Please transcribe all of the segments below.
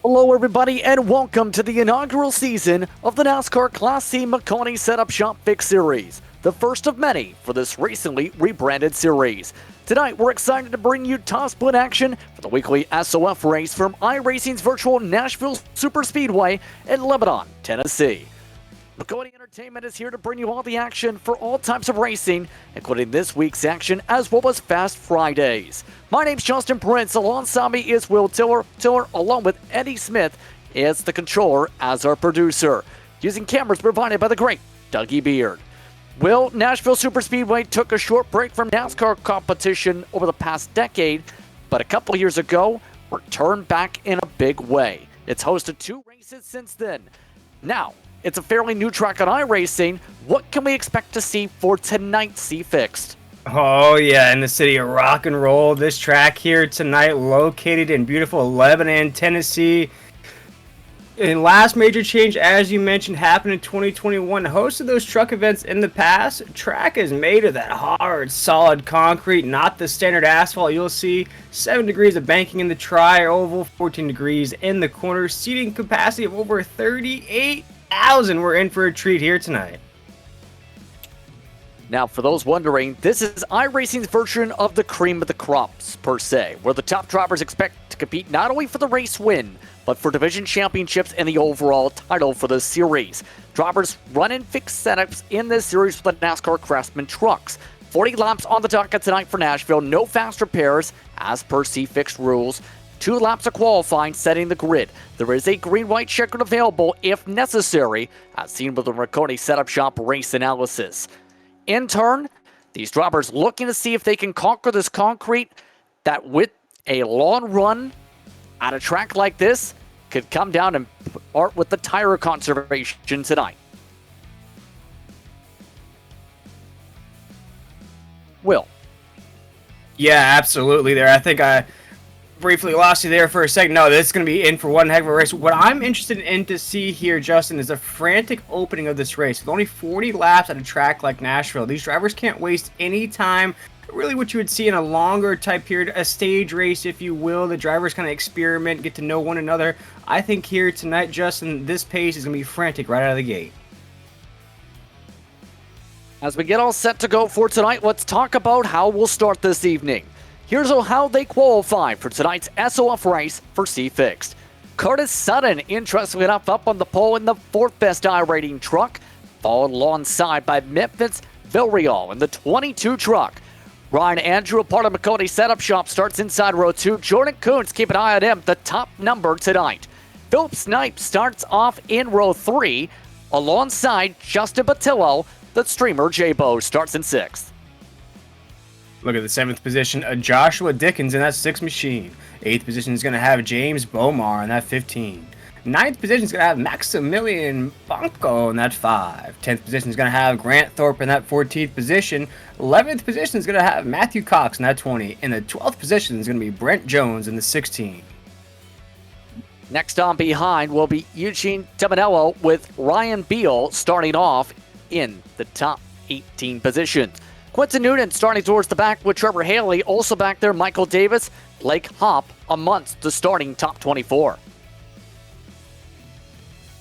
Hello, everybody, and welcome to the inaugural season of the NASCAR Class C Maconi Setup Shop Fix Series, the first of many for this recently rebranded series. Tonight, we're excited to bring you top split action for the weekly S.O.F race from iRacing's virtual Nashville Superspeedway in Lebanon, Tennessee. Maconi Entertainment is here to bring you all the action for all types of racing, including this week's action as well as Fast Fridays. My name's Justin Prince. Alongside me is Will Tiller, along with Eddie Smith is the controller as our producer, using cameras provided by the great Dougie Beard. Will, Nashville Superspeedway took a short break from NASCAR competition over the past decade, but a couple years ago, returned back in a big way. It's hosted 2 races since then. Now, it's a fairly new track on iRacing. What can we expect to see for tonight's C-Fixed? Oh yeah, in the city of rock and roll, this track here tonight, located in beautiful Lebanon, Tennessee. And last major change, as you mentioned, happened in 2021. Hosted those truck events in the past. Track is made of that hard, solid concrete, not the standard asphalt you'll see. 7 degrees of banking in the tri-oval, 14 degrees in the corner. Seating capacity of over 38,000. We're in for a treat here tonight. Now, for those wondering, this is iRacing's version of the cream of the crops, per se, where the top drivers expect to compete not only for the race win, but for division championships and the overall title for the series. Drivers run in fixed setups in this series with the NASCAR Craftsman trucks. 40 laps on the docket tonight for Nashville, no fast repairs, as per C-Fixed rules. 2 laps of qualifying setting the grid. There is a green-white checkered available if necessary, as seen with the Maconi Setup Shop race analysis. In turn, these drivers looking to see if they can conquer this concrete that with a long run at a track like this could come down and part with the tire conservation tonight. Will. Yeah, absolutely there. I think I briefly lost you there for a second. No, this is going to be in for one heck of a race. What I'm interested in to see here, Justin, is a frantic opening of this race. With only 40 laps at a track like Nashville, these drivers can't waste any time. Really what you would see in a longer type period, a stage race, if you will. The drivers kind of experiment, get to know one another. I think here tonight, Justin, this pace is going to be frantic right out of the gate. As we get all set to go for tonight, let's talk about how we'll start this evening. Here's how they qualify for tonight's S.O.F race for C-Fixed. Curtis Sutton, interestingly enough, up on the pole in the 4th best I-rating truck, followed alongside by Memphis Villarreal in the 22 truck. Ryan Andrew, a part of Maconi setup shop, starts inside row 2. Jordan Kuntz, keep an eye on him, the top number tonight. Philip Snipe starts off in row 3, alongside Justin Batillo. The streamer J-Bo starts in 6th. Look at the 7th position, Joshua Dickens in that 6 machine. 8th position is going to have James Bomar in that 15. 9th position is going to have Maximilian Banco in that 5. 10th position is going to have Grant Thorpe in that 14th position. 11th position is going to have Matthew Cox in that 20. And the 12th position is going to be Brent Jones in the 16. Next on behind will be Eugene Temanello with Ryan Beal starting off in the top 18 positions. Quentin Noonan starting towards the back with Trevor Haley. Also back there, Michael Davis, Blake Hopp amongst the starting top 24.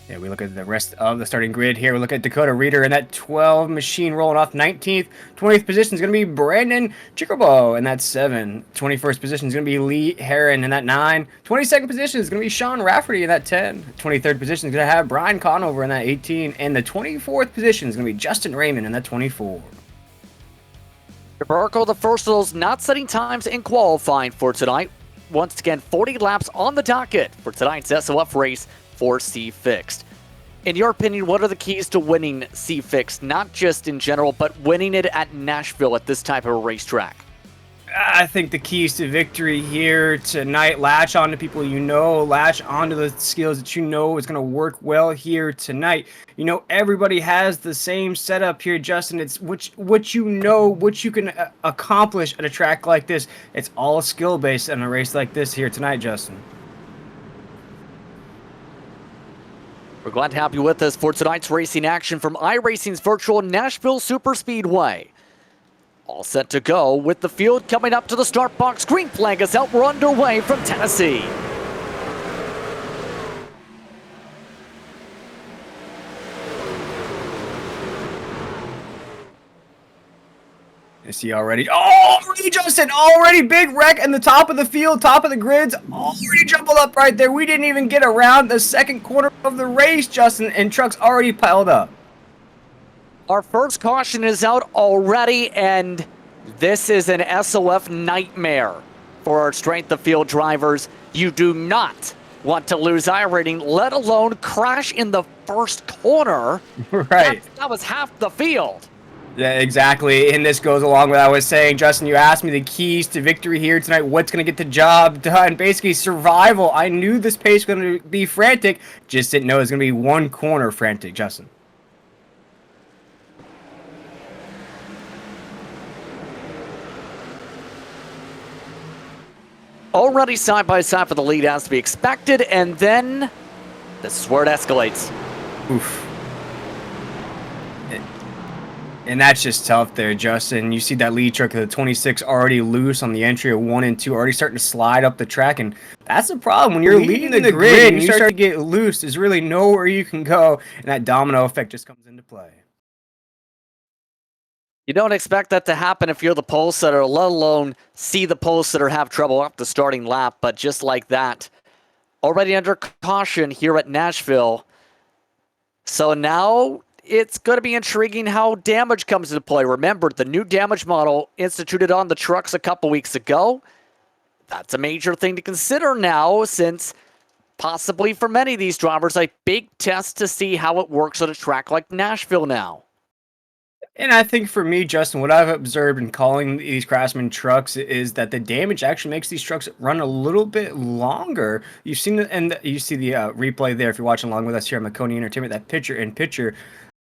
Yeah, we look at the rest of the starting grid here. We look at Dakota Reeder in that 12 machine rolling off 19th. 20th position is going to be Brandon Chicobo in that 7. 21st position is going to be Lee Heron in that 9. 22nd position is going to be Sean Rafferty in that 10. 23rd position is going to have Brian Conover in that 18. And the 24th position is going to be Justin Raymond in that 24. DeBarco, the first of those not setting times in qualifying for tonight. Once again, 40 laps on the docket for tonight's S.O.F race for C-Fixed. In your opinion, what are the keys to winning C-Fixed, not just in general, but winning it at Nashville at this type of a racetrack? I think the keys to victory here tonight, latch on to people you know, latch onto the skills that you know is going to work well here tonight. You know, everybody has the same setup here, Justin. It's what you know, what you can accomplish at a track like this. It's all skill-based in a race like this here tonight, Justin. We're glad to have you with us for tonight's racing action from iRacing's virtual Nashville Superspeedway. All set to go with the field coming up to the start box. Green flag is out. We're underway from Tennessee. You see already. Oh, already, Justin! Already big wreck in the top of the field, top of the grids. Already jumbled up right there. We didn't even get around the second quarter of the race, Justin, and trucks already piled up. Our first caution is out already, and this is an S.O.F nightmare for our strength of field drivers. You do not want to lose iRating, let alone crash in the first corner. Right. That was half the field. Yeah, exactly. And this goes along with what I was saying. Justin, you asked me the keys to victory here tonight. What's going to get the job done? Basically, survival. I knew this pace was going to be frantic. Just didn't know it was going to be one corner frantic, Justin. Already side by side for the lead as to be expected, and then this is where it escalates. Oof. And that's just tough there, Justin. You see that lead truck of the 26 already loose on the entry of 1 and 2, already starting to slide up the track, and that's the problem. When you're leading the grid and you start to get loose, there's really nowhere you can go, and that domino effect just comes into play. You don't expect that to happen if you're the pole setter, let alone see the pole setter have trouble up the starting lap, but just like that, already under caution here at Nashville. So now it's going to be intriguing how damage comes into play. Remember, the new damage model instituted on the trucks a couple weeks ago. That's a major thing to consider now, since possibly for many of these drivers, a big test to see how it works at a track like Nashville now. And I think for me, Justin, what I've observed in calling these Craftsman trucks is that the damage actually makes these trucks run a little bit longer. You've seen it, and you see the replay there if you're watching along with us here at Maconi Entertainment, that picture-in-picture.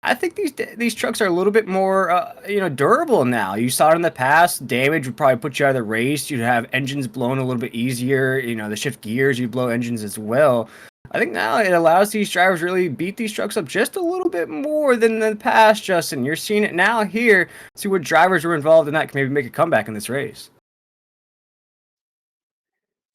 I think these trucks are a little bit more, durable now. You saw it in the past. Damage would probably put you out of the race. You'd have engines blown a little bit easier. You know, the shift gears, you blow engines as well. I think now it allows these drivers to really beat these trucks up just a little bit more than in the past, Justin. You're seeing it now here. See what drivers were involved in that can maybe make a comeback in this race.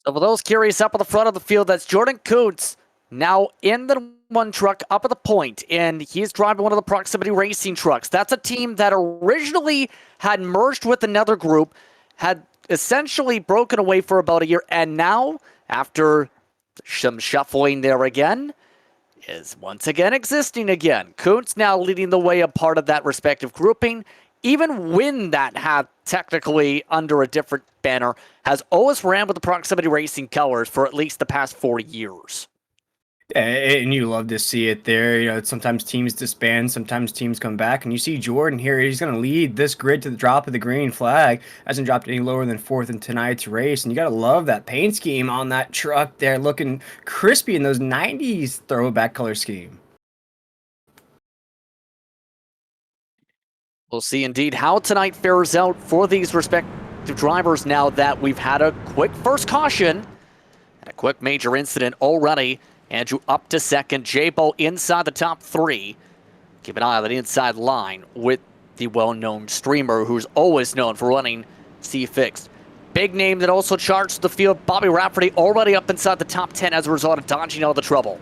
So for those curious, up on the front of the field, that's Jordan Kuntz now in the one truck up at the point, and he's driving one of the proximity racing trucks. That's a team that originally had merged with another group, had essentially broken away for about a year, and now, after some shuffling there again, is once again existing again. Kuntz now leading the way, a part of that respective grouping. Even when that had technically under a different banner, has always ran with the proximity racing colors for at least the past 40 years. And you love to see it there. You know, sometimes teams disband, sometimes teams come back, and you see Jordan here. He's going to lead this grid to the drop of the green flag. Hasn't dropped any lower than fourth in tonight's race, and you got to love that paint scheme on that truck there, looking crispy in those 90s throwback color scheme. We'll see indeed how tonight fares out for these respective drivers now that we've had a quick first caution and a quick major incident already. Andrew up to second, J-Bo inside the top three. Keep an eye on that inside line with the well-known streamer who's always known for running C-Fixed. Big name that also charged the field, Bobby Rafferty, already up inside the top 10 as a result of dodging all the trouble.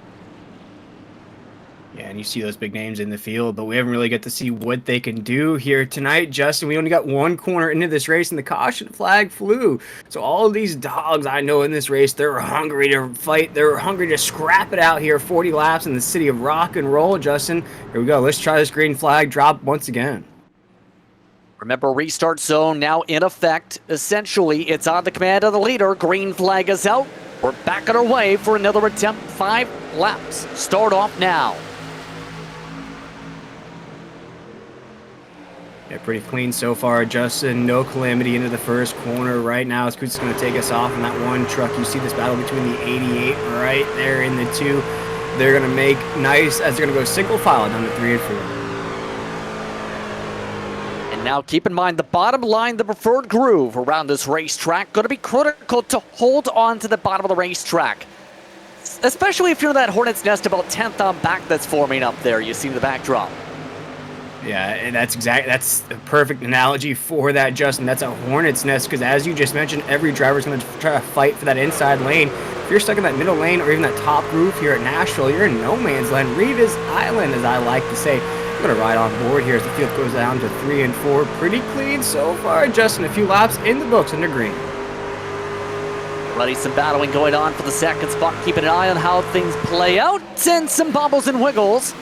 Yeah, and you see those big names in the field, but we haven't really got to see what they can do here tonight, Justin. We only got one corner into this race, and the caution flag flew. So all of these dogs I know in this race, they're hungry to fight. They're hungry to scrap it out here. 40 laps in the city of rock and roll, Justin. Here we go. Let's try this green flag drop once again. Remember, restart zone now in effect. Essentially, it's on the command of the leader. Green flag is out. We're back on our way for another attempt. 5 laps. Start off now. Yeah, pretty clean so far, Justin. No calamity into the first corner right now. Scoot's going to take us off in that one truck. You see this battle between the 88 right there in the 2. They're going to make nice as they're going to go single file down to 3 and 4. And now keep in mind the bottom line, the preferred groove around this racetrack, going to be critical to hold on to the bottom of the racetrack. Especially if you're in that Hornet's Nest about 10th on back that's forming up there. You see the backdrop. Yeah, and that's the perfect analogy for that, Justin. That's a hornet's nest because, as you just mentioned, every driver's going to try to fight for that inside lane. If you're stuck in that middle lane or even that top roof here at Nashville, you're in no man's land. Reva's Island, as I like to say. I'm going to ride on board here as the field goes down to 3 and 4. Pretty clean so far, Justin. A few laps in the books under green. Already some battling going on for the second spot. Keeping an eye on how things play out. And some bobbles and wiggles.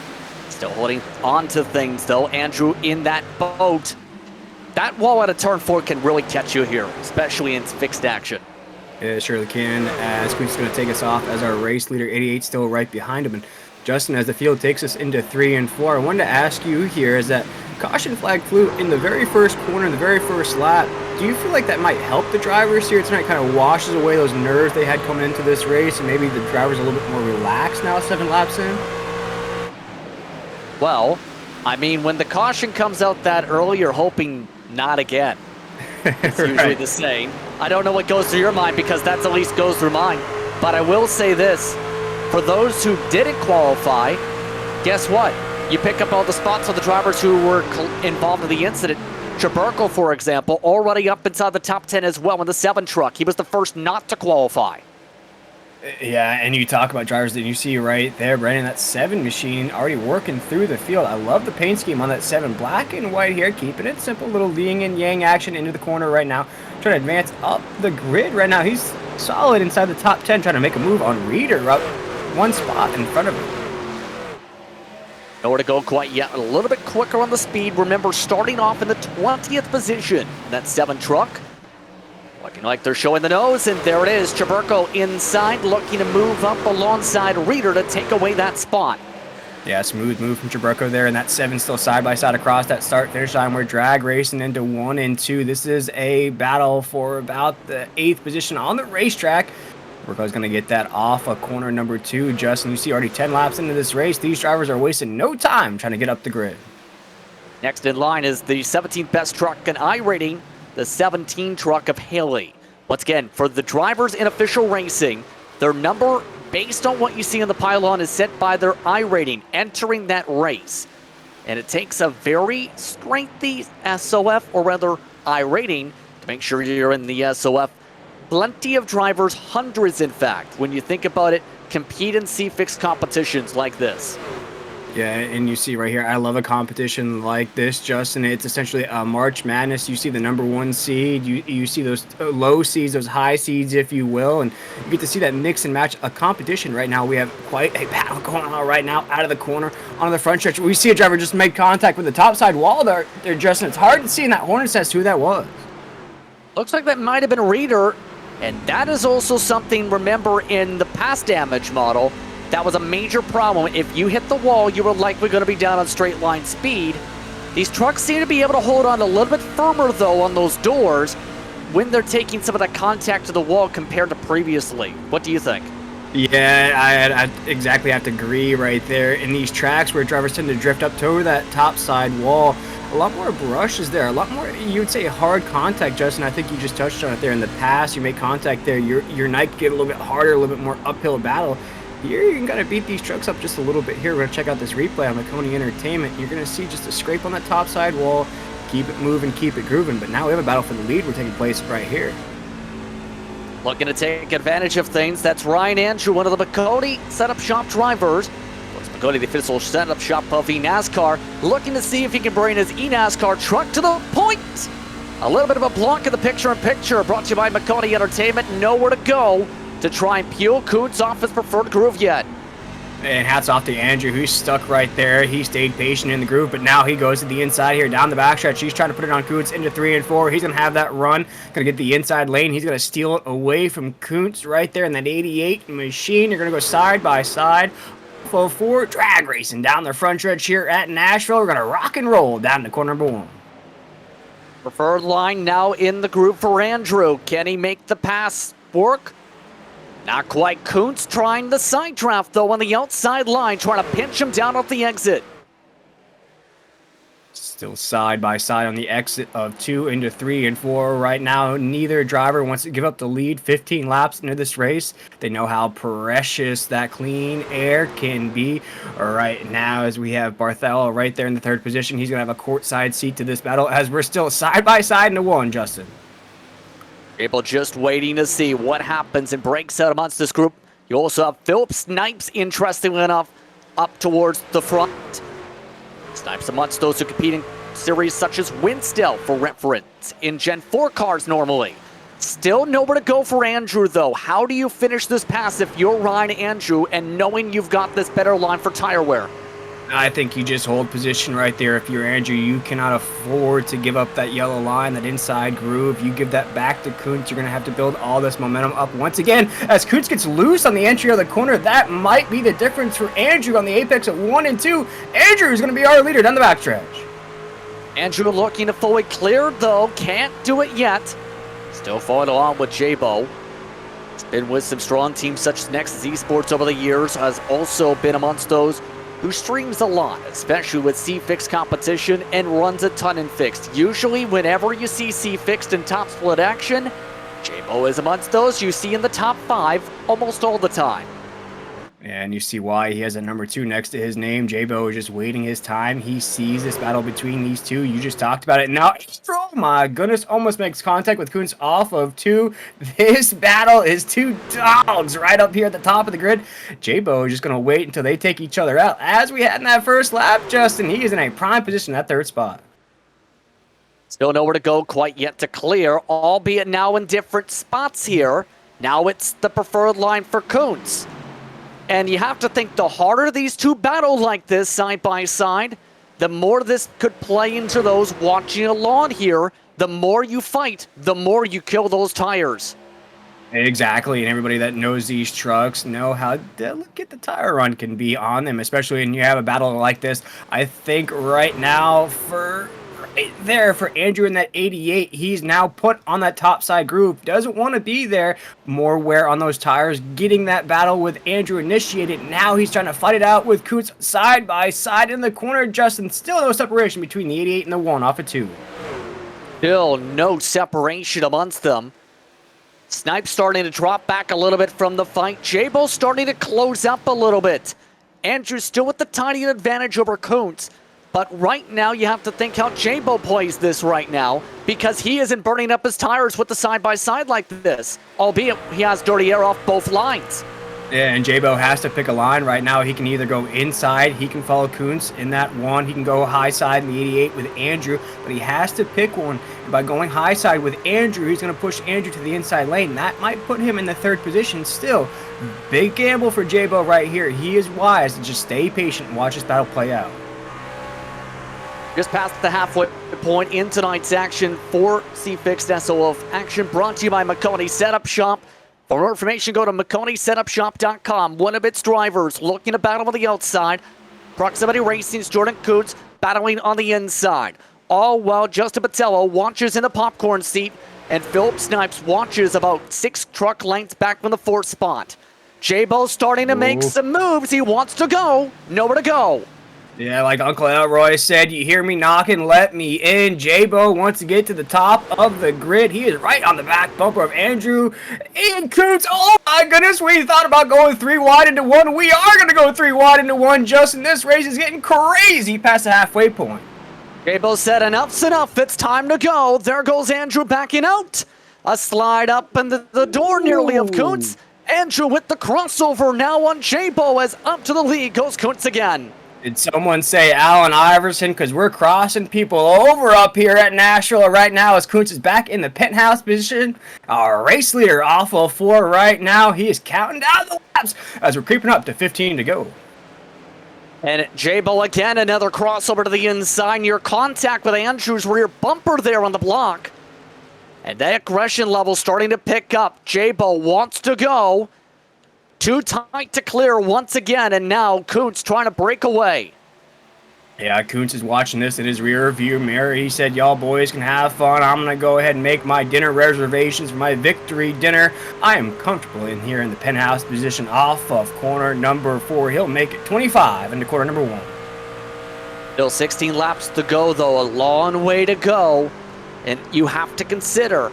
Still holding on to things, though. Andrew in that boat. That wall out of turn 4 can really catch you here, especially in fixed action. It surely can, as Squeak's going to take us off as our race leader. 88 still right behind him. And Justin, as the field takes us into 3 and 4, I wanted to ask you here, is that caution flag flew in the very first corner, the very first lap. Do you feel like that might help the drivers here tonight, kind of washes away those nerves they had coming into this race, and maybe the drivers a little bit more relaxed now 7 laps in? Well, I mean, when the caution comes out that early, you're hoping not again. It's usually Right. the same. I don't know what goes through your mind because that's at least goes through mine. But I will say this, for those who didn't qualify, guess what? You pick up all the spots of the drivers who were involved in the incident. Chaburko, for example, already up inside the top 10 as well in the 7 truck. He was the first not to qualify. Yeah, and you talk about drivers that you see right there, Brandon, that 7 machine already working through the field. I love the paint scheme on that 7. Black and white here, keeping it simple. Little yin and yang action into the corner right now. Trying to advance up the grid right now. He's solid inside the top 10, trying to make a move on Reader, up 1 spot in front of him. Nowhere to go quite yet. A little bit quicker on the speed. Remember, starting off in the 20th position in that 7 truck. Looking like they're showing the nose, and there it is. Chaburko inside, looking to move up alongside Reader to take away that spot. Yeah, smooth move from Chaburko there, and that 7 still side by side across that start-finish line. We're drag racing into 1 and 2. This is a battle for about the 8th position on the racetrack. Chaburko's going to get that off of corner number 2. Justin, you see already 10 laps into this race. These drivers are wasting no time trying to get up the grid. Next in line is the 17th best truck in I rating, the 17 truck of Haley. Once again, for the drivers in official racing, their number based on what you see on the pylon is set by their I rating entering that race. And it takes a very strengthy S.O.F, or rather I rating, to make sure you're in the S.O.F. Plenty of drivers, hundreds in fact. When you think about it, compete in C-Fix competitions like this. Yeah, and you see right here, I love a competition like this, Justin. It's essentially a March Madness. You see the number 1 seed, you see those low seeds, those high seeds, if you will, and you get to see that mix and match a competition right now. We have quite a battle going on right now out of the corner on the front stretch. We see a driver just make contact with the top side wall there, Justin. It's hard to see in that Hornets test who that was. Looks like that might have been a Reader, and that is also something, remember, in the past damage model, that was a major problem. If you hit the wall, you were likely going to be down on straight line speed. These trucks seem to be able to hold on a little bit firmer, though, on those doors when they're taking some of that contact to the wall compared to previously. What do you think? Yeah, I exactly have to agree right there. In these tracks where drivers tend to drift up to that top side wall, a lot more brush is there, a lot more, you would say, hard contact, Justin. I think you just touched on it there. In the past, you make contact there, your night could get a little bit harder, a little bit more uphill battle. Here, you can kind of beat these trucks up just a little bit here. We're going to check out this replay on Maconi Entertainment. You're going to see just a scrape on that top side wall, keep it moving, keep it grooving. But now we have a battle for the lead. We're taking place right here. Looking to take advantage of things. That's Ryan Andrew, one of the Maconi setup shop drivers. Maconi, the official setup shop of eNASCAR, looking to see if he can bring his eNASCAR truck to the point. A little bit of a block in the picture-in-picture brought to you by Maconi Entertainment. Nowhere to go to try and peel Kuntz off his preferred groove yet. And hats off to Andrew, who's stuck right there. He stayed patient in the groove, but now he goes to the inside here, down the backstretch. He's trying to put it on Kuntz into 3 and 4. He's going to have that run. Going to get the inside lane. He's going to steal it away from Kuntz right there in that 88 machine. You're going to go side by side. 4 drag racing down the front stretch here at Nashville. We're going to rock and roll down to corner number 1. Preferred line now in the groove for Andrew. Can he make the pass work? Not quite. Kuntz trying the side draft, though, on the outside line, trying to pinch him down off the exit. Still side by side on the exit of 2 into 3 and 4 right now. Neither driver wants to give up the lead 15 laps into this race. They know how precious that clean air can be. Right now, as we have Barthel right there in the 3rd position, he's going to have a courtside seat to this battle as we're still side by side into 1, Justin. People just waiting to see what happens and breaks out amongst this group. You also have Philip Snipes, interestingly enough, up towards the front. Snipes amongst those who compete in series such as Winsdale, for reference, in Gen 4 cars normally. Still nowhere to go for Andrew, though. How do you finish this pass if you're Ryan Andrew and knowing you've got this better line for tire wear? I think you just hold position right there. If you're Andrew, you cannot afford to give up that yellow line, that inside groove. You give that back to Kuntz, you're going to have to build all this momentum up once again. As Kuntz gets loose on the entry of the corner, that might be the difference for Andrew on the apex at 1 and 2. Andrew is going to be our leader down the backstretch. Andrew looking to fully clear, though. Can't do it yet. Still following along with J-Bo. He's been with some strong teams such as Nexus Esports over the years. Has also been amongst those who streams a lot, especially with C-Fix competition, and runs a ton in Fixed. Usually, whenever you see C-Fixed in top split action, J-Bo is amongst those you see in the top 5 almost all the time. And you see why he has a number 2 next to his name. J-Bo is just waiting his time. He sees this battle between these two. You just talked about it. Now, oh my goodness, almost makes contact with Kuntz off of 2. This battle is 2 dogs right up here at the top of the grid. J-Bo is just going to wait until they take each other out. As we had in that first lap, Justin, he is in a prime position at 3rd spot. Still nowhere to go quite yet to clear, albeit now in different spots here. Now it's the preferred line for Kuntz. And you have to think the harder these two battle like this side by side, the more this could play into those watching along here. The more you fight, the more you kill those tires. Exactly, and everybody that knows these trucks know how delicate the tire run can be on them, especially when you have a battle like this. I think right now for Andrew in that 88, he's now put on that top side groove. Doesn't want to be there. More wear on those tires. Getting that battle with Andrew initiated. Now he's trying to fight it out with Kuntz side by side in the corner. Justin, still no separation between the 88 and the 1 off of 2. Still no separation amongst them. Snipe starting to drop back a little bit from the fight. J-Bo starting to close up a little bit. Andrew still with the tiny advantage over Kuntz. But right now, you have to think how J-Bo plays this right now, because he isn't burning up his tires with the side-by-side like this, albeit he has dirty air off both lines. Yeah, and J-Bo has to pick a line right now. He can either go inside, he can follow Kuntz in that one, he can go high side in the 88 with Andrew, but he has to pick one. And by going high side with Andrew, he's going to push Andrew to the inside lane. That might put him in the third position still. Big gamble for J-Bo right here. He is wise to just stay patient and watch this battle play out. Just past the halfway point in tonight's action for C-Fixed S.O.F. action brought to you by Maconi Setup Shop. For more information, go to MaconiSetupShop.com. One of its drivers looking to battle on the outside. Proximity Racing's Jordan Kuntz battling on the inside. All while Justin Patello watches in the popcorn seat, and Philip Snipes watches about 6 truck lengths back from the 4th spot. J-Bo starting to make some moves. He wants to go. Nowhere to go. Yeah, like Uncle Elroy said, you hear me knocking, let me in. J-Bo wants to get to the top of the grid. He is right on the back bumper of Andrew and Kuntz. Oh my goodness, we thought about going 3 wide into 1. We are going to go 3 wide into 1, Justin. This race is getting crazy past the halfway point. J-Bo said enough's enough. It's time to go. There goes Andrew backing out. A slide up and the door nearly of Kuntz. Andrew with the crossover now on J-Bo as up to the lead goes Kuntz again. Did someone say Allen Iverson? Because we're crossing people over up here at Nashville right now as Kuntz is back in the penthouse position. Our race leader off of 4 right now. He is counting down the laps as we're creeping up to 15 to go. And J-Bo again, another crossover to the inside near contact with Andrew's rear bumper there on the block. And that aggression level starting to pick up. J-Bo wants to go. Too tight to clear once again, and now Kuntz trying to break away. Yeah, Kuntz is watching this in his rear view mirror. He said, y'all boys can have fun. I'm going to go ahead and make my dinner reservations for my victory dinner. I am comfortable in here in the penthouse position off of corner number 4. He'll make it 25 into corner number 1. Still 16 laps to go, though. A long way to go. And you have to consider,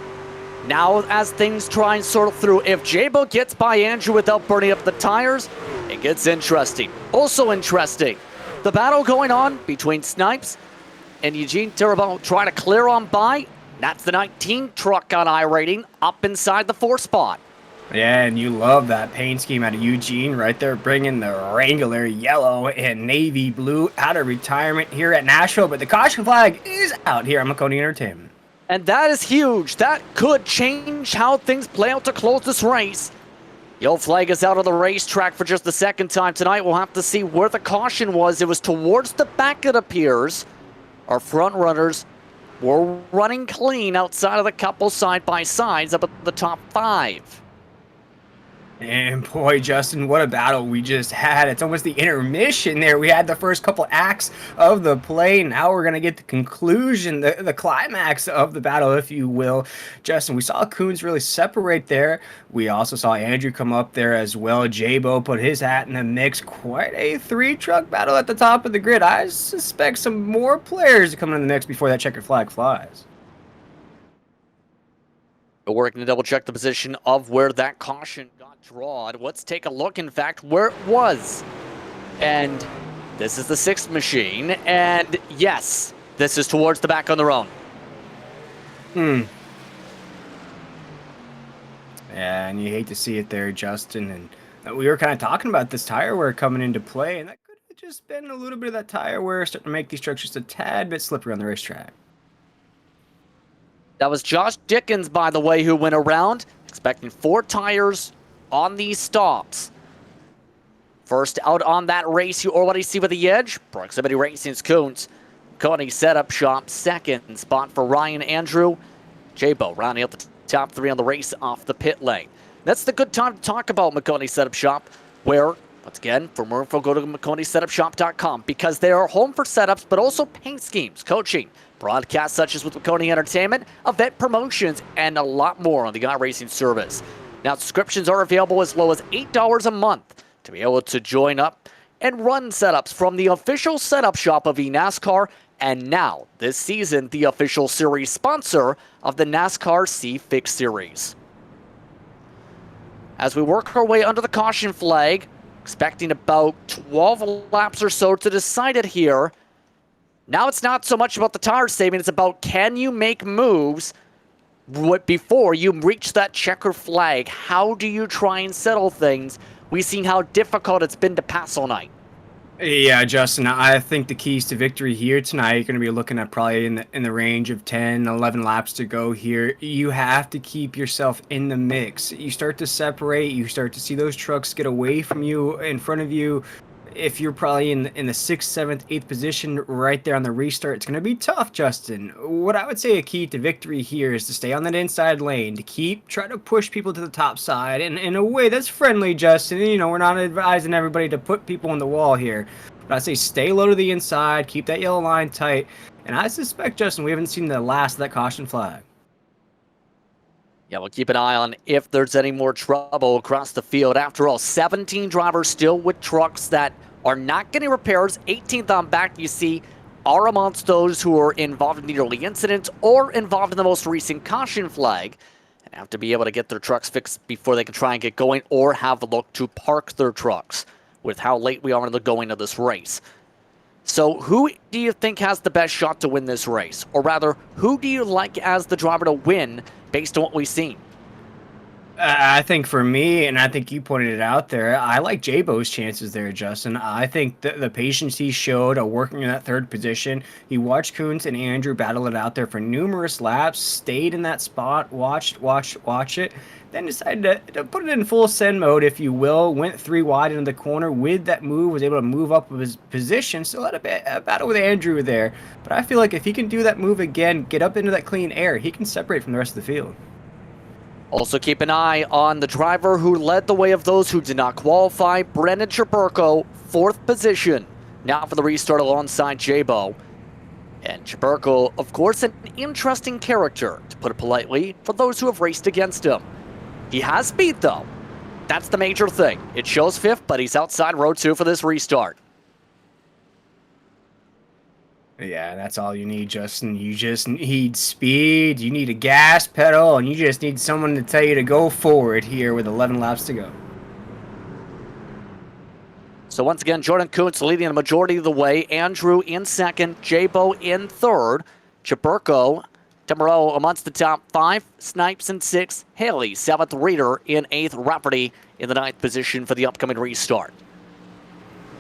now as things try and sort through, if J-Bo gets by Andrew without burning up the tires, it gets interesting. Also interesting, the battle going on between Snipes and Eugene Tirabeau trying to clear on by. That's the 19 truck on iRating up inside the 4 spot. Yeah, and you love that paint scheme out of Eugene right there, bringing the Wrangler yellow and navy blue out of retirement here at Nashville. But the caution flag is out here at Maconi Entertainment. And that is huge. That could change how things play out to close this race. Yellow flag is out of the racetrack for just the second time tonight. We'll have to see where the caution was. It was towards the back, it appears. Our front runners were running clean outside of the couple side-by-sides up at the top 5. And boy, Justin, what a battle we just had. It's almost the intermission there. We had the first couple acts of the play. Now we're going to get the conclusion, the climax of the battle, if you will. Justin, we saw Kuntz really separate there. We also saw Andrew come up there as well. J-Bo put his hat in the mix. Quite a 3-truck battle at the top of the grid. I suspect some more players to come in the mix before that checkered flag flies. We're working to double-check the position of where that caution got drawn. Let's take a look, in fact, where it was. And this is the 6th machine. And yes, this is towards the back on their own. Yeah, and you hate to see it there, Justin. And we were kind of talking about this tire wear coming into play, and that could have just been a little bit of that tire wear starting to make these trucks just a tad bit slippery on the racetrack. That was Josh Dickens, by the way, who went around, expecting 4 tires on these stops. First out on that race, you already see with the edge. Proximity Racing's Kuntz. Maconi Setup Shop, 2nd spot for Ryan Andrew. J-Bo rounding out the top 3 on the race off the pit lane. That's the good time to talk about Maconi Setup Shop, where, once again, for more info, go to MaconiSetupShop.com, because they are home for setups, but also paint schemes, coaching, broadcasts such as with Maconi Entertainment, event promotions, and a lot more on the iRacing service. Now, subscriptions are available as low as $8 a month to be able to join up and run setups from the official setup shop of eNASCAR, and now, this season, the official series sponsor of the NASCAR C-Fix Series. As we work our way under the caution flag, expecting about 12 laps or so to decide it here. Now it's not so much about the tire saving, it's about can you make moves before you reach that checker flag. How do you try and settle things we've seen how difficult it's been to pass all night. Yeah, Justin, I think the keys to victory here tonight, you're going to be looking at probably in the range of 10, 11 laps to go here. You have to keep yourself in the mix. You start to separate, you start to see those trucks get away from you, in front of you. If you're probably in the 6th, 7th, 8th position right there on the restart, it's going to be tough, Justin. What I would say a key to victory here is to stay on that inside lane, to try to push people to the top side, and in a way that's friendly, Justin. You know, we're not advising everybody to put people on the wall here. But I say stay low to the inside, keep that yellow line tight, and I suspect, Justin, we haven't seen the last of that caution flag. Yeah, we'll keep an eye on if there's any more trouble across the field. After all, 17 drivers still with trucks that are not getting repairs. 18th on back, you see, are amongst those who are involved in the early incidents or involved in the most recent caution flag and have to be able to get their trucks fixed before they can try and get going or have a look to park their trucks with how late we are in the going of this race. So who do you think has the best shot to win this race? Or rather, who do you like as the driver to win based on what we've seen? I think for me, and I think you pointed it out there, I like J-Bo's chances there, Justin. I think the patience he showed working in that 3rd position, he watched Kuntz and Andrew battle it out there for numerous laps, stayed in that spot, watched it, then decided to put it in full send mode, if you will, went 3 wide into the corner with that move, was able to move up with his position, still had a battle with Andrew there. But I feel like if he can do that move again, get up into that clean air, he can separate from the rest of the field. Also keep an eye on the driver who led the way of those who did not qualify, Brendan Chaburko, 4th position. Now for the restart alongside J-Bo. And Chaburko, of course, an interesting character, to put it politely, for those who have raced against him. He has speed, though. That's the major thing. It shows 5th, but he's outside row 2 for this restart. Yeah, that's all you need, Justin. You just need speed, you need a gas pedal, and you just need someone to tell you to go forward here with 11 laps to go. So once again, Jordan Kuntz leading the majority of the way. Andrew in 2nd, J-Bo in 3rd. Chaburko, Temero amongst the top 5. Snipes in 6th. Haley, 7th. Reader in 8th. Rafferty in the 9th position for the upcoming restart.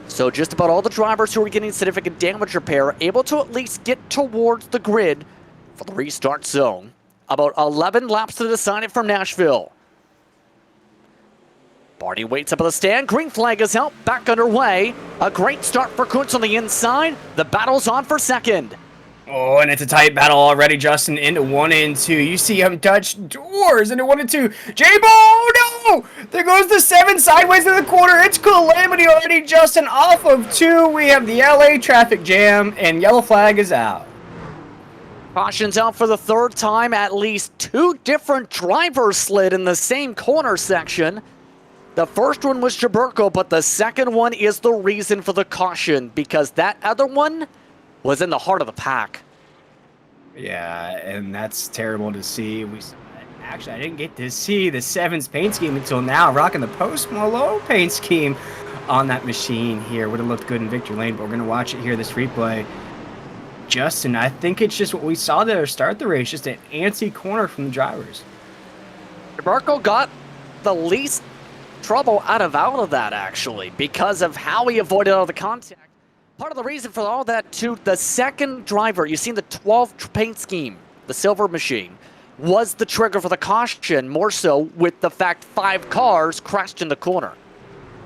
So just about all the drivers who are getting significant damage repair able to at least get towards the grid for the restart zone. About 11 laps to decide it from Nashville. Barney waits up at the stand. Green flag is out. Back underway. A great start for Kuntz on the inside. The battle's on for 2nd. Oh, and it's a tight battle already, Justin, into 1 and 2. You see him touch doors into 1 and 2. J-Bo, no! There goes the 7 sideways to the corner. It's calamity already, Justin. Off of 2, we have the LA traffic jam, and yellow flag is out. Caution's out for the 3rd time. At least 2 different drivers slid in the same corner section. The first one was Chaburko, but the second one is the reason for the caution, because that other one was in the heart of the pack. Yeah, and that's terrible to see. Actually, I didn't get to see the 7's paint scheme until now, rocking the Post Malone paint scheme on that machine here. Would have looked good in victory lane, but we're going to watch it here, this replay. Justin, I think it's just what we saw there to start the race, just an antsy corner from the drivers. Chaburko got the least trouble out of that, actually, because of how he avoided all the contact. Part of the reason for all that, too, the second driver, you've seen the 12 paint scheme, the silver machine, was the trigger for the caution, more so with the fact 5 cars crashed in the corner.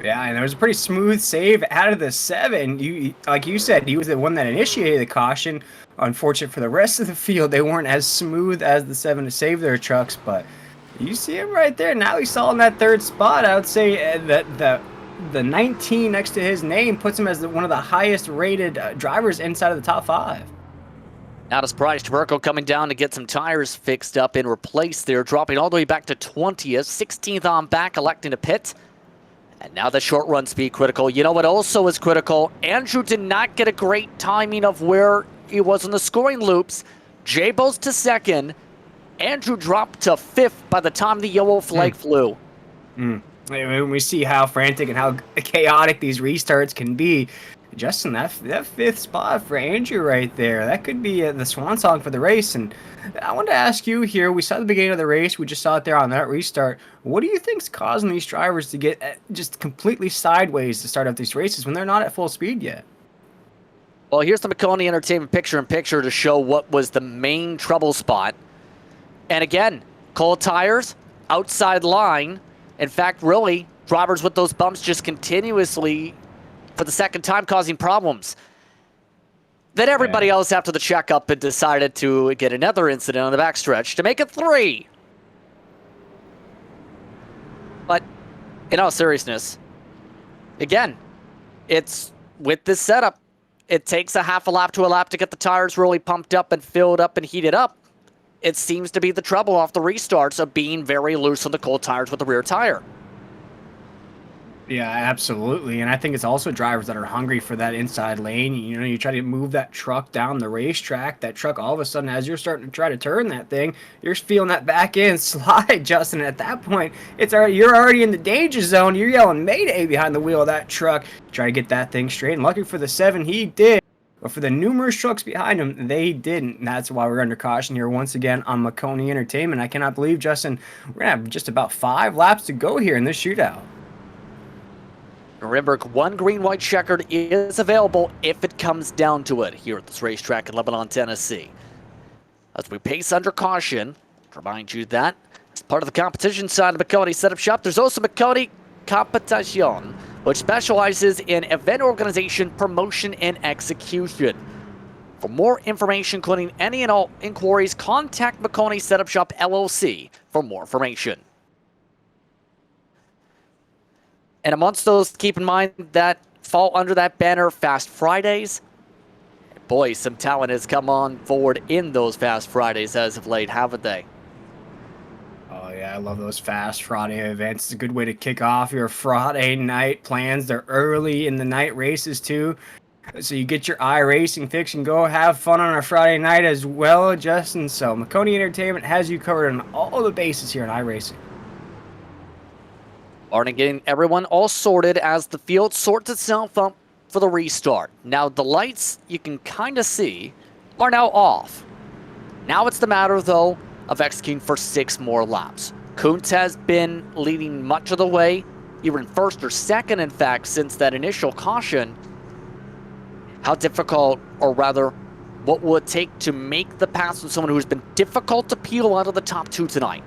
Yeah, and there was a pretty smooth save out of the 7. Like you said, he was the one that initiated the caution. Unfortunate for the rest of the field, they weren't as smooth as the 7 to save their trucks, but you see him right there. Now he's all in that 3rd spot. I would say that the 19 next to his name puts him as one of the highest rated drivers inside of the top 5. Not a surprise, Chaburko coming down to get some tires fixed up and replaced there, dropping all the way back to 20th, 16th on back, electing to pit. And now the short run speed critical. You know what also is critical? Andrew did not get a great timing of where he was in the scoring loops. J-Bo's to 2nd. Andrew dropped to 5th by the time the yellow flag flew. When we see how frantic and how chaotic these restarts can be, Justin, that fifth spot for Andrew right there, that could be the swan song for the race. And I wanted to ask you here, we saw the beginning of the race, we just saw it there on that restart. What do you think's causing these drivers to get just completely sideways to start up these races when they're not at full speed yet? Well, here's the Maconi Entertainment picture-in-picture to show what was the main trouble spot. And again, cold tires, outside line. In fact, really, drivers with those bumps just continuously, for the second time, causing problems. Then everybody else after the checkup had decided to get another incident on the backstretch to make it 3. But in all seriousness, again, it's with this setup, it takes a half a lap to a lap to get the tires really pumped up and filled up and heated up. It seems to be the trouble off the restarts of being very loose on the cold tires with the rear tire. Yeah, absolutely. And I think it's also drivers that are hungry for that inside lane. You know, you try to move that truck down the racetrack. That truck, all of a sudden, as you're starting to try to turn that thing, you're feeling that back end slide, Justin. At that point, you're already in the danger zone. You're yelling Mayday behind the wheel of that truck. Try to get that thing straight. And lucky for the 7, he did. But for the numerous trucks behind him, they didn't. And that's why we're under caution here once again on Maconi Entertainment. I cannot believe, Justin, we're going to have just about 5 laps to go here in this shootout. Remember, one green-white checkered is available if it comes down to it here at this racetrack in Lebanon, Tennessee. As we pace under caution, to remind you that as part of the competition side of the Maconi setup shop, there's also Maconi Competition, which specializes in event organization, promotion, and execution. For more information, including any and all inquiries, contact Maconi Setup Shop LLC for more information. And amongst those, keep in mind that fall under that banner, Fast Fridays. Boy, some talent has come on forward in those Fast Fridays as of late, haven't they? Oh, yeah, I love those Fast Friday events. It's a good way to kick off your Friday night plans. They're early in the night races, too. So you get your iRacing fix and go have fun on a Friday night as well, Justin. So Maconi Entertainment has you covered on all the bases here in iRacing. Already getting everyone all sorted as the field sorts itself up for the restart. Now, the lights you can kind of see are now off. Now it's the matter, though, of executing for 6 more laps. Kuntz has been leading much of the way, either in first or second, in fact, since that initial caution. How difficult, or rather, what will it take to make the pass with someone who's been difficult to peel out of the top 2 tonight?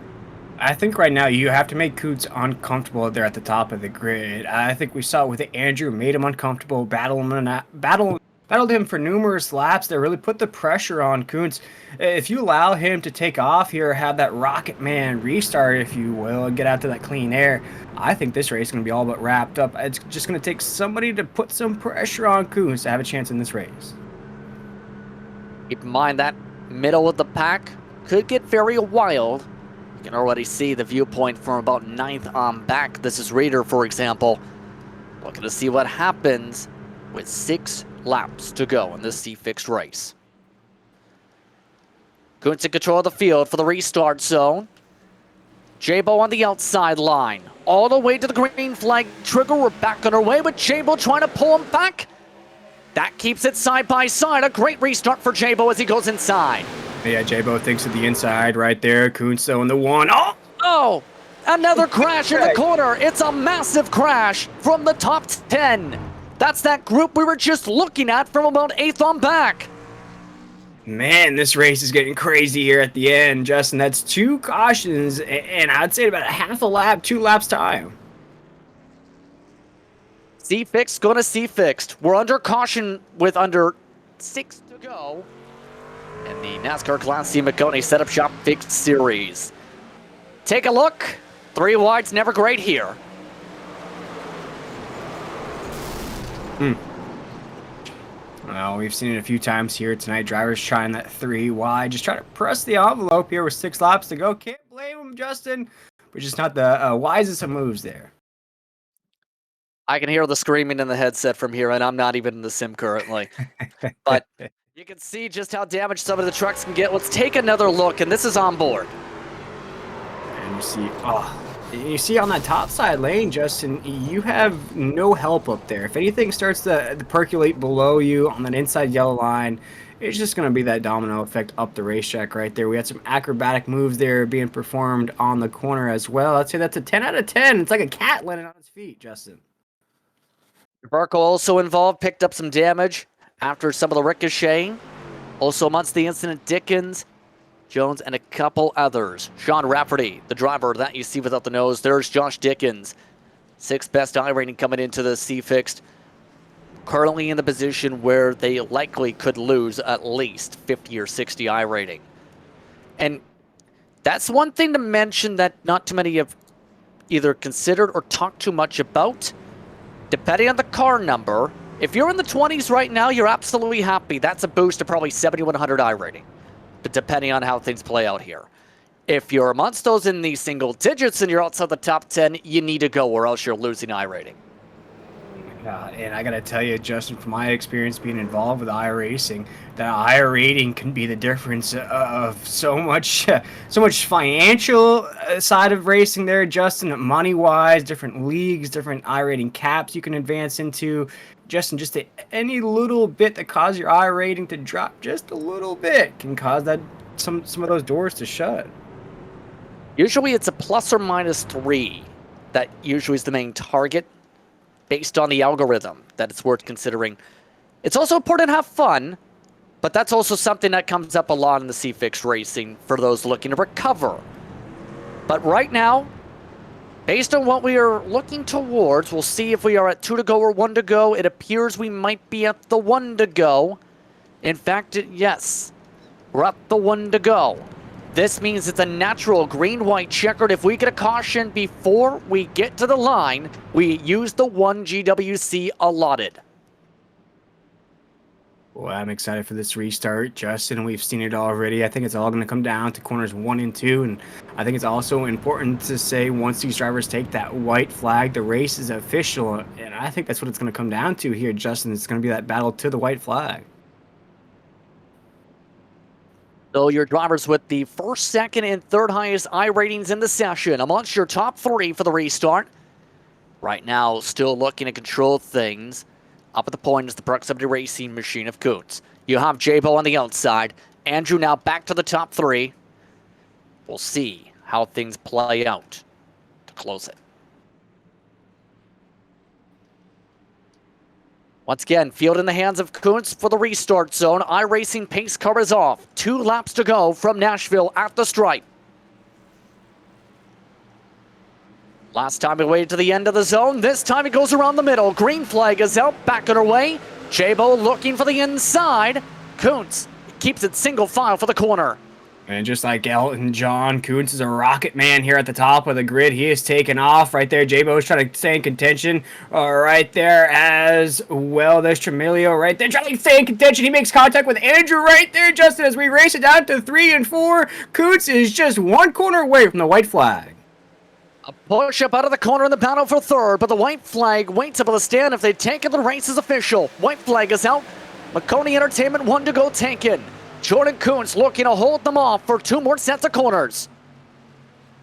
I think right now you have to make Kuntz uncomfortable there at the top of the grid. I think we saw it with Andrew, made him uncomfortable, battled him for numerous laps that really put the pressure on Kuntz. If you allow him to take off here, have that Rocket Man restart, if you will, and get out to that clean air, I think this race is going to be all but wrapped up. It's just going to take somebody to put some pressure on Kuntz to have a chance in this race. Keep in mind that middle of the pack could get very wild. You can already see the viewpoint from about 9th on back. This is Reader, for example. Looking to see what happens with 6 laps to go in this C-Fixed race. Kuntz in control of the field for the restart zone. Jabo on the outside line. All the way to the green flag trigger. We're back on our way with Jabo trying to pull him back. That keeps it side by side. A great restart for Jabo as he goes inside. Yeah, Jabo thinks of the inside right there. Kuntz in the 1. Oh! Another crash in the corner. It's a massive crash from the top 10. That's that group we were just looking at from about 8th on back. Man, this race is getting crazy here at the end, Justin. That's 2 cautions, and I'd say about a half a lap, 2 laps time. C-Fixed going to C-Fixed. We're under caution with under 6 to go. In the NASCAR Class C Maconi Setup Shop Fixed Series. Take a look. 3 wide's never great here. Well, we've seen it a few times here tonight. Drivers trying that 3 wide. Just trying to press the envelope here with 6 laps to go. Can't blame them, Justin. But just not the wisest of moves there. I can hear the screaming in the headset from here, and I'm not even in the sim currently. But you can see just how damaged some of the trucks can get. Let's take another look, and this is on board. And you see, You see on that top side lane, Justin, you have no help up there. If anything starts to percolate below you on that inside yellow line, it's just going to be that domino effect up the racetrack right there. We had some acrobatic moves there being performed on the corner as well. I'd say that's a 10 out of 10. It's like a cat landing on its feet, Justin. Barco also involved, picked up some damage after some of the ricocheting. Also amongst the incident, Dickens, Jones, and a couple others. Sean Rafferty, the driver that you see without the nose. There's Josh Dickens. 6th best I rating coming into the C-Fixed. Currently in the position where they likely could lose at least 50 or 60 I rating. And that's one thing to mention that not too many have either considered or talked too much about. Depending on the car number, if you're in the 20s right now, you're absolutely happy. That's a boost to probably 7,100 I rating. But depending on how things play out here. If you're amongst those in the single digits and you're outside the top 10, you need to go or else you're losing I rating. Yeah, and I gotta tell you, Justin, from my experience being involved with iRacing, that I rating can be the difference of so much financial side of racing there, Justin. Money-wise, different leagues, different I rating caps you can advance into. Justin, just any little bit that causes your I rating to drop just a little bit can cause that some of those doors to shut. Usually it's a plus or minus 3 that usually is the main target, based on the algorithm, that it's worth considering. It's also important to have fun, but that's also something that comes up a lot in the C-Fixed racing for those looking to recover. But right now, based on what we are looking towards, we'll see if we are at 2 to go or 1 to go. It appears we might be at the 1 to go. In fact, yes, we're at the 1 to go. This means it's a natural green-white checkered. If we get a caution before we get to the line, we use the 1 GWC allotted. Well, I'm excited for this restart, Justin. We've seen it already. I think it's all going to come down to corners 1 and 2. And I think it's also important to say once these drivers take that white flag, the race is official. And I think that's what it's going to come down to here, Justin. It's going to be that battle to the white flag. So your drivers with the 1st, 2nd, and 3rd highest I ratings in the session amongst your top 3 for the restart. Right now, still looking to control things. Up at the point is the proximity racing machine of Kuntz. You have J-Bo on the outside. Andrew now back to the top 3. We'll see how things play out to close it. Once again, field in the hands of Kuntz for the restart zone. iRacing pace car is off. 2 laps to go from Nashville at the stripe. Last time we waited to the end of the zone. This time it goes around the middle. Green flag is out, back on her way. J-Bo looking for the inside. Kuntz keeps it single file for the corner. And just like Elton John, Kuntz is a rocket man here at the top of the grid. He is taking off right there. J-Bo's trying to stay in contention right there as well. There's Tremilio right there trying to stay in contention. He makes contact with Andrew right there, Justin, as we race it down to 3 and 4. Kuntz is just 1 corner away from the white flag. A push up out of the corner in the battle for 3rd, but the white flag waits up on the stand. If they tank it, the race is official. White flag is out. Maconi Entertainment 1 to go tanking. Jordan Kuntz looking to hold them off for 2 more sets of corners.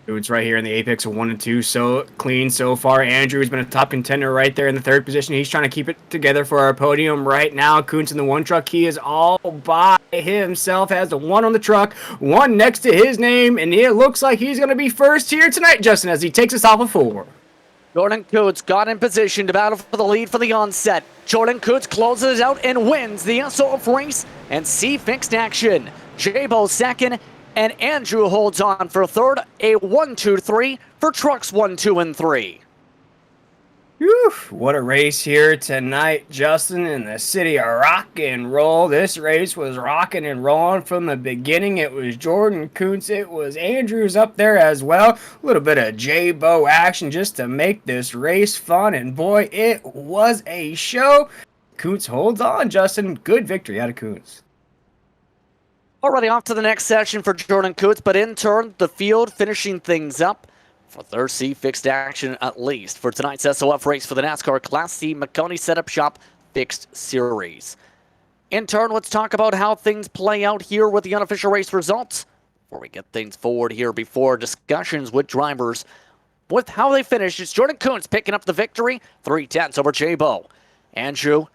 Kuntz right here in the apex of 1 and 2, so clean so far. Andrew's been a top contender right there in the 3rd position. He's trying to keep it together for our podium right now. Kuntz in the 1 truck. He is all by himself. Has the 1 on the truck, 1 next to his name, and it looks like he's going to be first here tonight, Justin, as he takes us off of 4. Jordan Kuntz got in position to battle for the lead for the onset. Jordan Kuntz closes it out and wins the S.O.F race and C-Fixed action. J-Bo 2nd, and Andrew holds on for 3rd. A 1-2-3 for trucks 1, 2, and 3. Whew, what a race here tonight, Justin, in the city of rock and roll. This race was rocking and rolling from the beginning. It was Jordan Kuntz. It was Andrews up there as well. A little bit of J-Bo action just to make this race fun, and boy, it was a show. Kuntz holds on, Justin. Good victory out of Kuntz. Already off to the next session for Jordan Kuntz, but in turn, the field finishing things up for 3rd C-Fixed action, at least for tonight's S.O.F race for the NASCAR Class C Maconi Setup Shop Fixed Series. In turn, let's talk about how things play out here with the unofficial race results before we get things forward here before discussions with drivers with how they finished. It's Jordan Kuntz picking up the victory, 3/10 over Jabo. Andrew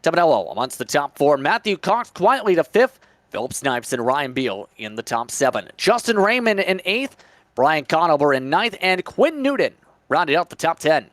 Tabanello amongst the top 4. Matthew Cox quietly to 5th. Philip Snipes and Ryan Beal in the top 7. Justin Raymond in 8th. Brian Conover in 9th. And Quinn Newton rounded out the top 10.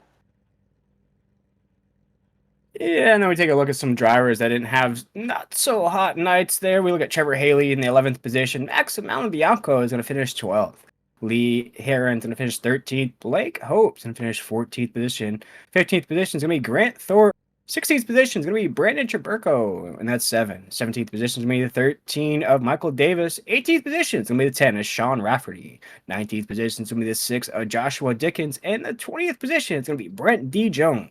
Yeah, and then we take a look at some drivers that didn't have not so hot nights there. We look at Trevor Haley in the 11th position. Max Bianco is going to finish 12th. Lee Heron's going to finish 13th. Blake Hope's going to finish 14th position. 15th position is going to be Grant Thorpe. 16th position is going to be Brandon Traburco, and that's 7. 17th position is going to be the 13 of Michael Davis. 18th position is going to be the 10 of Sean Rafferty. 19th position is going to be the 6 of Joshua Dickens. And the 20th position is going to be Brent D. Jones.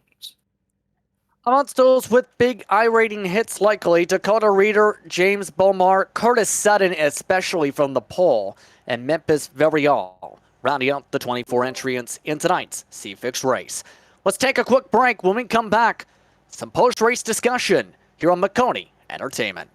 Amongst those with big I-rating hits likely, Dakota Reeder, James Bomar, Curtis Sutton, especially from the pole, and Memphis Varial, rounding out the 24 entrants in tonight's C-Fix race. Let's take a quick break. When we come back, some post-race discussion here on Maconi Entertainment.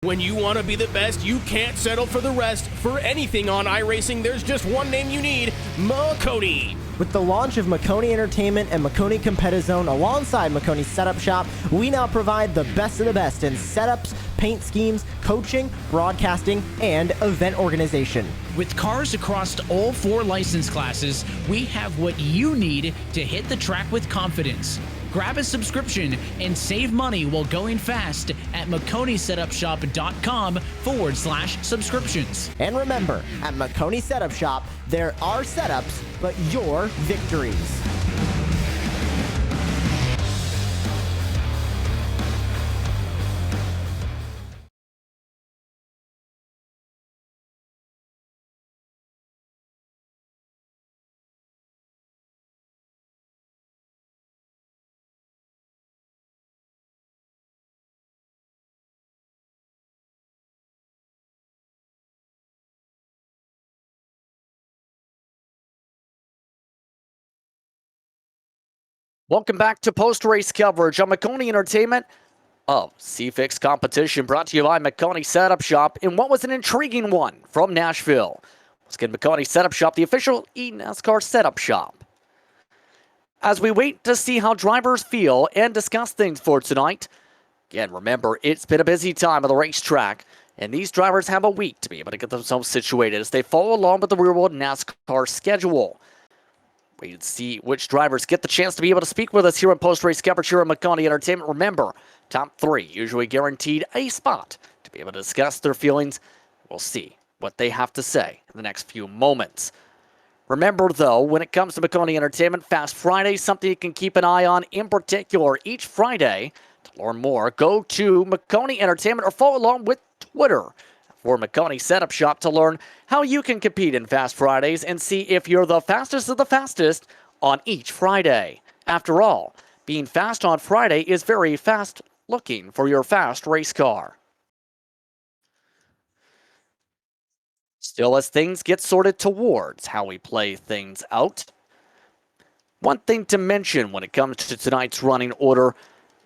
When you want to be the best, you can't settle for the rest. For anything on iRacing, there's just one name you need, Maconi. With the launch of Maconi Entertainment and Maconi Competizone alongside Maconi Setup Shop, we now provide the best of the best in setups, paint schemes, coaching, broadcasting, and event organization. With cars across all 4 license classes, we have what you need to hit the track with confidence. Grab a subscription and save money while going fast at MaconiSetupShop.com/subscriptions. And remember, at Maconi Setup Shop, there are setups, but your victories. Welcome back to post-race coverage on Maconi Entertainment of C-Fix competition, brought to you by Maconi Setup Shop in what was an intriguing one from Nashville. Let's get Maconi Setup Shop, the official eNASCAR setup shop. As we wait to see how drivers feel and discuss things for tonight, again, remember, it's been a busy time on the racetrack, and these drivers have a week to be able to get themselves situated as they follow along with the real-world NASCAR schedule. We see which drivers get the chance to be able to speak with us here in post-race coverage here at Maconi Entertainment. Remember, top 3 usually guaranteed a spot to be able to discuss their feelings. We'll see what they have to say in the next few moments. Remember, though, when it comes to Maconi Entertainment, Fast Friday is something you can keep an eye on. In particular, each Friday, to learn more, go to Maconi Entertainment or follow along with Twitter for Maconi Setup Shop to learn how you can compete in Fast Fridays and see if you're the fastest of the fastest on each Friday. After all, being fast on Friday is very fast looking for your fast race car. Still, as things get sorted towards how we play things out, one thing to mention when it comes to tonight's running order,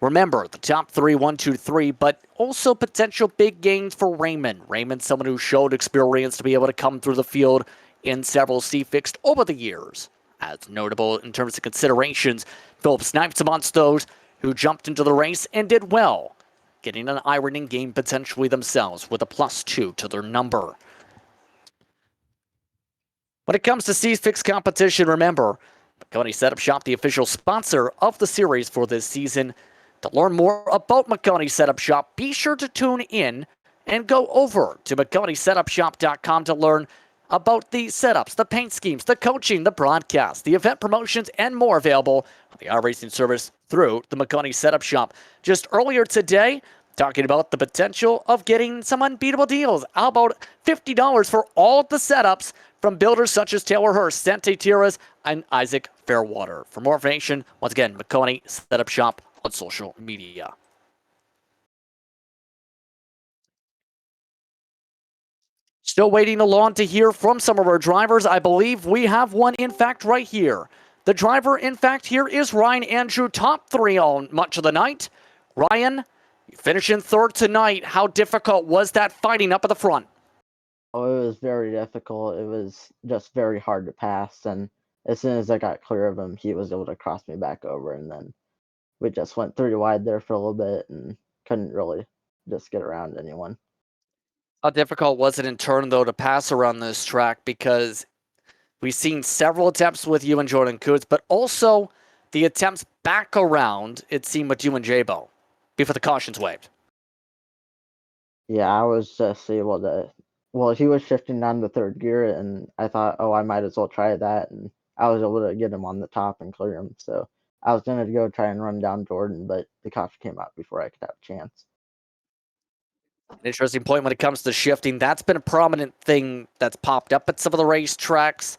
remember the top 3, 1, 2, 3, but also potential big gains for Raymond. Raymond, someone who showed experience to be able to come through the field in several C-Fix over the years. As notable in terms of considerations, Philip Snipes amongst those who jumped into the race and did well, getting an ironing game potentially themselves with a +2 to their number. When it comes to C-Fix competition, remember, Maconi Setup Shop, the official sponsor of the series for this season. To learn more about Maconi Setup Shop, be sure to tune in and go over to MaconiSetupShop.com to learn about the setups, the paint schemes, the coaching, the broadcast, the event promotions, and more available on the iRacing service through the Maconi Setup Shop. Just earlier today, talking about the potential of getting some unbeatable deals. How about $50 for all of the setups from builders such as Taylor Hurst, Sante Tiras, and Isaac Fairwater. For more information, once again, Maconi Setup Shop on social media. Still waiting along to hear from some of our drivers. I believe we have one, in fact, right here. The driver, in fact, here is Ryan Andrew, top 3 on much of the night. Ryan, you finish in 3rd tonight. How difficult was that fighting up at the front? Oh, it was very difficult. It was just very hard to pass, and as soon as I got clear of him, he was able to cross me back over, and then we just went 3 wide there for a little bit and couldn't really just get around anyone. How difficult was it in turn, though, to pass around this track? Because we've seen several attempts with you and Jordan Coots, but also the attempts back around, it seemed, with you and J-Bo before the cautions waived. Yeah, I was just able to. Well, he was shifting down to third gear, and I thought, oh, I might as well try that, and I was able to get him on the top and clear him. So I was gonna go try and run down Jordan, but the caution came out before I could have a chance. An interesting point when it comes to shifting. That's been a prominent thing that's popped up at some of the racetracks.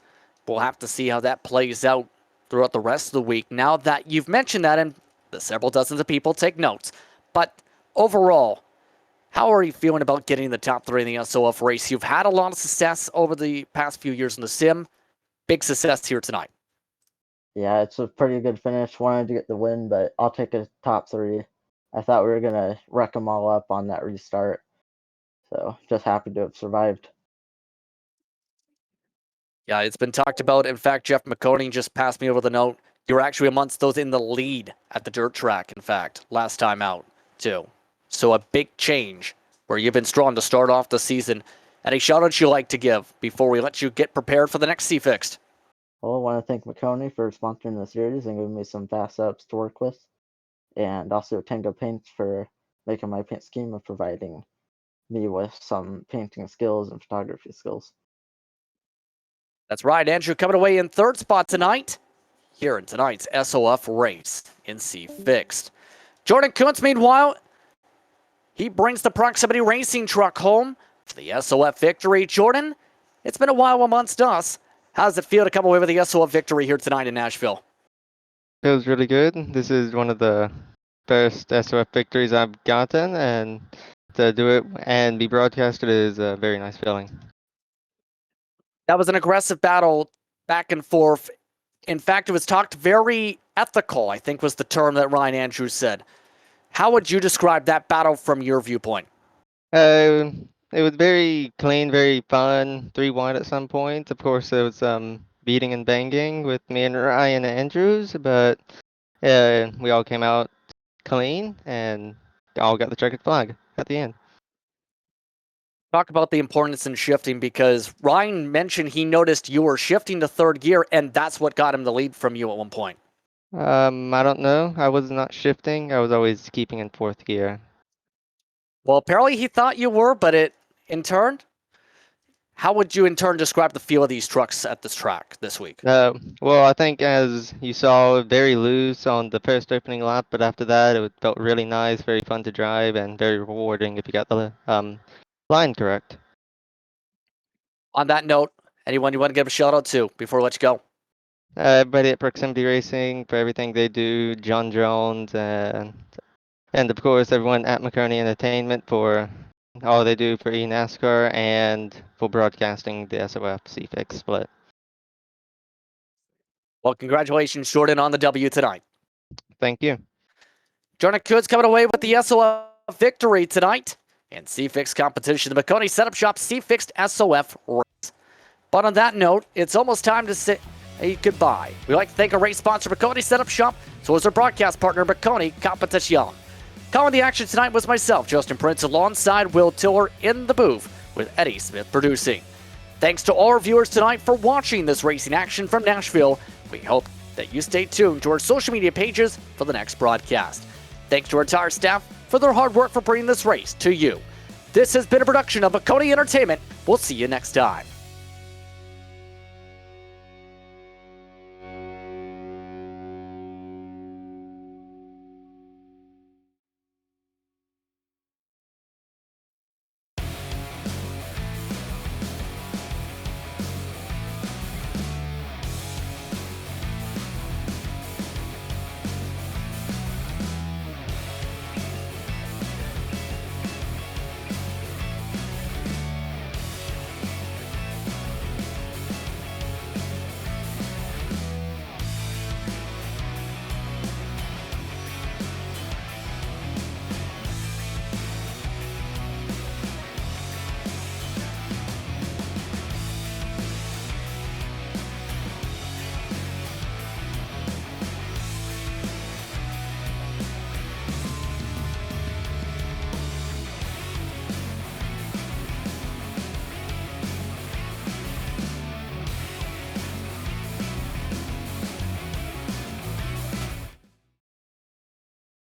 We'll have to see how that plays out throughout the rest of the week. Now that you've mentioned that, and the several dozens of people take notes, but overall, how are you feeling about getting in the top 3 in the S.O.F race? You've had a lot of success over the past few years in the sim. Big success here tonight. Yeah, it's a pretty good finish. Wanted to get the win, but I'll take a top 3. I thought we were gonna wreck them all up on that restart, so just happy to have survived. Yeah, it's been talked about. In fact, Jeff Maconi just passed me over the note. You were actually amongst those in the lead at the dirt track, in fact, last time out, too. So a big change where you've been strong to start off the season. Any shout-outs you like to give before we let you get prepared for the next C-Fixed? Well, I want to thank Maconi for sponsoring the series and giving me some fast ups to work with, and also Tango Paints for making my paint scheme and providing me with some painting skills and photography skills. That's right, Andrew coming away in third spot tonight here in tonight's S.O.F race in C-Fixed. Jordan Kuntz, meanwhile, he brings the Proximity Racing truck home for the S.O.F victory. Jordan, it's been a while amongst us. How does it feel to come away with the S.O.F victory here tonight in Nashville? Feels really good. This is one of the first S.O.F victories I've gotten, and to do it and be broadcasted is a very nice feeling. That was an aggressive battle back and forth. In fact, it was talked very ethical, I think was the term that Ryan Andrews said. How would you describe that battle from your viewpoint? It was very clean, very fun, 3-1 at some point. Of course, there was some beating and banging with me and Ryan Andrews, but we all came out clean and all got the checkered flag at the end. Talk about the importance in shifting, because Ryan mentioned he noticed you were shifting to third gear, and that's what got him the lead from you at one point. I don't know. I was not shifting. I was always keeping in fourth gear. Well, apparently he thought you were, but in turn, how would you in turn describe the feel of these trucks at this track this week? Well, I think as you saw, very loose on the first opening lap, but after that, it felt really nice, very fun to drive, and very rewarding if you got the line correct. On that note, anyone you want to give a shout out to before we let you go? Everybody at Proximity Racing for everything they do, John Jones, and of course everyone at Maconi Entertainment for all they do for eNASCAR and for broadcasting the S.O.F C-Fix split. Well, congratulations, Jordan, on the W tonight. Thank you. Jordan Kuntz coming away with the S.O.F victory tonight in C-Fix competition. The Maconi Setup Shop C-Fixed S.O.F race. But on that note, it's almost time to say goodbye. We'd like to thank our race sponsor, Maconi Setup Shop, as well as our broadcast partner, Maconi Competition. Calling the action tonight was myself, Justin Prince, alongside Will Tiller in the booth, with Eddie Smith producing. Thanks to all our viewers tonight for watching this racing action from Nashville. We hope that you stay tuned to our social media pages for the next broadcast. Thanks to our entire staff for their hard work for bringing this race to you. This has been a production of Maconi Entertainment. We'll see you next time.